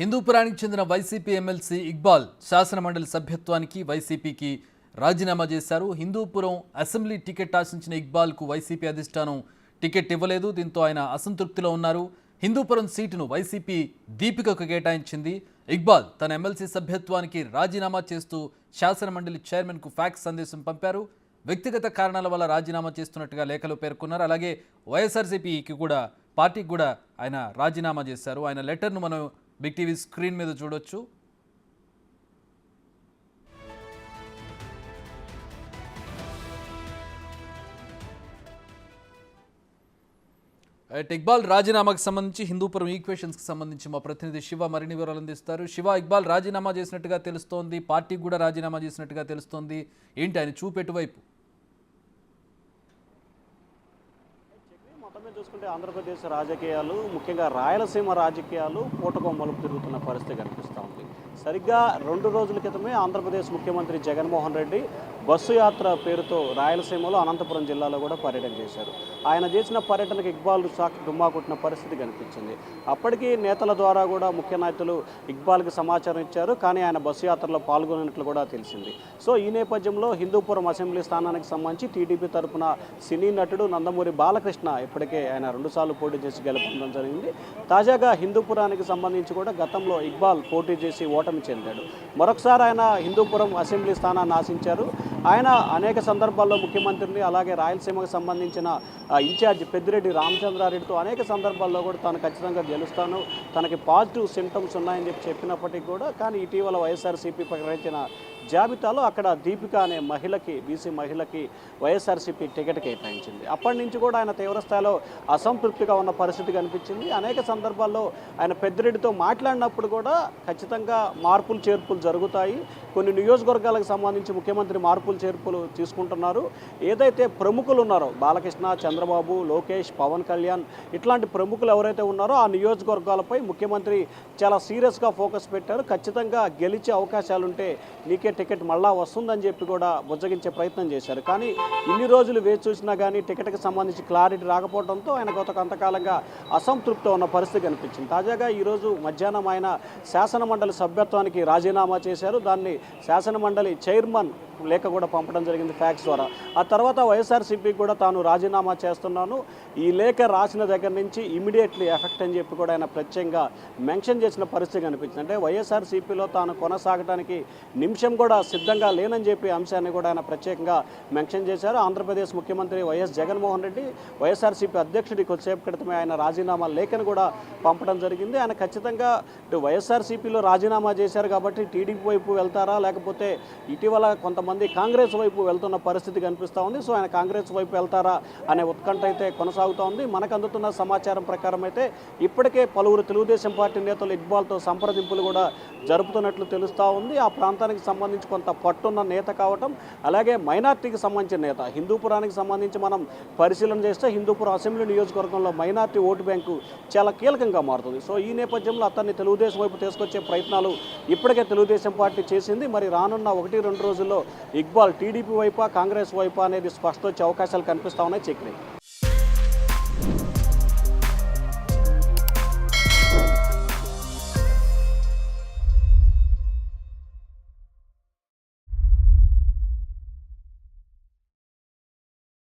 హిందూపురానికి చెందిన YCP MLC Iqbal శాసనమండలి సభ్యత్వానికి వైసీపీకి రాజీనామా చేశారు. హిందూపురం అసెంబ్లీ టికెట్ ఆశించిన ఇక్బాల్కు వైసీపీ అధిష్టానం టికెట్ ఇవ్వలేదు. దీంతో ఆయన అసంతృప్తిలో ఉన్నారు. హిందూపురం సీటును వైసీపీ దీపికకు కేటాయించింది. ఇక్బాల్ తన ఎమ్మెల్సీ సభ్యత్వానికి రాజీనామా చేస్తూ శాసనమండలి చైర్మన్కు ఫ్యాక్స్ సందేశం పంపారు. వ్యక్తిగత కారణాల వల్ల రాజీనామా చేస్తున్నట్టుగా లేఖలో పేర్కొన్నారు. అలాగే వైఎస్ఆర్సీపీకి కూడా పార్టీకి కూడా ఆయన రాజీనామా చేశారు. ఆయన లెటర్ను మనం బిగ్ టీవీ స్క్రీన్ మీద చూడొచ్చు. ఇక్బాల్ రాజీనామాకు సంబంధించి హిందూపురం ఈక్వేషన్స్కి సంబంధించి మా ప్రతినిధి శివ మరిన్ని వివరాలు అందిస్తారు. శివ, ఇక్బాల్ రాజీనామా చేసినట్టుగా తెలుస్తోంది, పార్టీకి కూడా రాజీనామా చేసినట్టుగా తెలుస్తోంది. ఏంటి ఆయన చూపెటువైపు? మొత్తమే చూసుకుంటే ఆంధ్రప్రదేశ్ రాజకీయాలు, ముఖ్యంగా రాయలసీమ రాజకీయాలు పూటకో మలుపు తిరుగుతున్న పరిస్థితి కనిపిస్తూ ఉంది. సరిగ్గా 2 రోజుల క్రితమే ఆంధ్రప్రదేశ్ ముఖ్యమంత్రి జగన్మోహన్ రెడ్డి బస్సు యాత్ర పేరుతో రాయలసీమలో అనంతపురం జిల్లాలో కూడా పర్యటన చేశారు. ఆయన చేసిన పర్యటనకు ఇక్బాల్ షాక్ డుమ్మా కొట్టిన పరిస్థితి కనిపించింది. అప్పటికీ నేతల ద్వారా కూడా ముఖ్య నాయకులు ఇక్బాల్కి సమాచారం ఇచ్చారు, కానీ ఆయన బస్సు యాత్రలో పాల్గొన్నట్లు కూడా తెలిసింది. సో ఈ నేపథ్యంలో హిందూపురం అసెంబ్లీ స్థానానికి సంబంధించి టీడీపీ తరఫున సినీ నటుడు నందమూరి బాలకృష్ణ ఇప్పటికే ఆయన 2 సార్లు పోటీ చేసి గెలుపొందడం జరిగింది. తాజాగా హిందూపురానికి సంబంధించి కూడా గతంలో ఇక్బాల్ పోటీ చేసి ఓటమి చెందాడు. మరొకసారి ఆయన హిందూపురం అసెంబ్లీ స్థానాన్ని ఆశించారు. ఆయన అనేక సందర్భాల్లో ముఖ్యమంత్రిని, అలాగే రాయలసీమకు సంబంధించిన ఇన్ఛార్జ్ పెద్దిరెడ్డి రామచంద్రారెడ్డితో అనేక సందర్భాల్లో కూడా తాను ఖచ్చితంగా గెలుస్తాను, తనకి పాజిటివ్ సింప్టమ్స్ ఉన్నాయని చెప్పినప్పటికీ కూడా, కానీ ఇటీవల వైఎస్ఆర్సీపీ ప్రకటించిన జాబితాలో అక్కడ దీపిక అనే మహిళకి, బీసీ మహిళకి వైఎస్ఆర్సీపీ టికెట్ కేటాయించింది. అప్పటి నుంచి కూడా ఆయన తీవ్రస్థాయిలో అసంతృప్తిగా ఉన్న పరిస్థితి కనిపించింది. అనేక సందర్భాల్లో ఆయన పెద్దిరెడ్డితో మాట్లాడినప్పుడు కూడా ఖచ్చితంగా మార్పులు చేర్పులు జరుగుతాయి, కొన్ని నియోజకవర్గాలకు సంబంధించి ముఖ్యమంత్రి మార్పులు చేర్పులు తీసుకుంటున్నారు. ఏదైతే ప్రముఖులు ఉన్నారో బాలకృష్ణ, చంద్రబాబు, లోకేష్, పవన్ కళ్యాణ్ ఇట్లాంటి ప్రముఖులు ఎవరైతే ఉన్నారో ఆ నియోజకవర్గాలపై ముఖ్యమంత్రి చాలా సీరియస్గా ఫోకస్ పెట్టారు. ఖచ్చితంగా గెలిచే అవకాశాలుంటే నీకే టికెట్ మళ్ళా వస్తుందని చెప్పి కూడా బుజ్జగించే ప్రయత్నం చేశారు. కానీ ఇన్ని రోజులు వేచి చూసినా కానీ టికెట్కి సంబంధించి క్లారిటీ రాకపోవడంతో ఆయన గత కొంతకాలంగా అసంతృప్తి ఉన్న పరిస్థితి కనిపించింది. తాజాగా ఈరోజు మధ్యాహ్నం ఆయన శాసనమండలి సభ్యత్వానికి రాజీనామా చేశారు. దాన్ని శాసనమండలి చైర్మన్ లేఖ కూడా పంపడం జరిగింది ఫ్యాక్స్ ద్వారా. ఆ తర్వాత వైఎస్ఆర్సీపీకి కూడా తాను రాజీనామా చేస్తున్నాను, ఈ లేఖ రాసిన దగ్గర నుంచి ఇమీడియట్లీ ఎఫెక్ట్ అని చెప్పి కూడా ఆయన ప్రత్యేకంగా మెన్షన్ చేసిన పరిస్థితి కనిపించింది. అంటే వైఎస్ఆర్సీపీలో తాను కొనసాగడానికి నిమిషం కూడా సిద్ధంగా లేనని చెప్పి అంశాన్ని కూడా ఆయన ప్రత్యేకంగా మెన్షన్ చేశారు. ఆంధ్రప్రదేశ్ ముఖ్యమంత్రి వైఎస్ జగన్మోహన్ రెడ్డి వైఎస్ఆర్సీపీ అధ్యక్షుడి కొద్దిసేపు క్రితమే ఆయన రాజీనామా లేఖను కూడా పంపడం జరిగింది. ఆయన ఖచ్చితంగా ఇటు వైఎస్ఆర్సీపీలో రాజీనామా చేశారు కాబట్టి టీడీపీ వైపు వెళ్తారా, లేకపోతే ఇటీవల కొంతమంది కాంగ్రెస్ వైపు వెళ్తున్న పరిస్థితి కనిపిస్తూ ఉంది. సో ఆయన కాంగ్రెస్ వైపు వెళ్తారా అనే ఉత్కంఠ అయితే కొనసాగుతూ ఉంది. మనకు అందుతున్న సమాచారం ప్రకారం అయితే ఇప్పటికే పలువురు తెలుగుదేశం పార్టీ నేతలు ఇక్బాల్తో సంప్రదింపులు కూడా జరుపుతున్నట్లు తెలుస్తూ ఉంది. ఆ ప్రాంతానికి సంబంధించి కొంత పట్టున్న నేత కావటం, అలాగే మైనార్టీకి సంబంధించిన నేత. హిందూపురానికి సంబంధించి మనం పరిశీలన చేస్తే హిందూపురం అసెంబ్లీ నియోజకవర్గంలో మైనార్టీ ఓటు బ్యాంకు చాలా కీలకంగా మారుతుంది. సో ఈ నేపథ్యంలో అతన్ని తెలుగుదేశం వైపు తీసుకొచ్చే ప్రయత్నాలు ఇప్పటికే తెలుగుదేశం పార్టీ చేసింది. మరి రానున్న 1-2 రోజుల్లో ఇక్బాల్ టీడీపీ వైపా, కాంగ్రెస్ వైపా అనేది స్పష్టత వచ్చే అవకాశాలు కనిపిస్తూ ఉన్నాయి. చక్రి.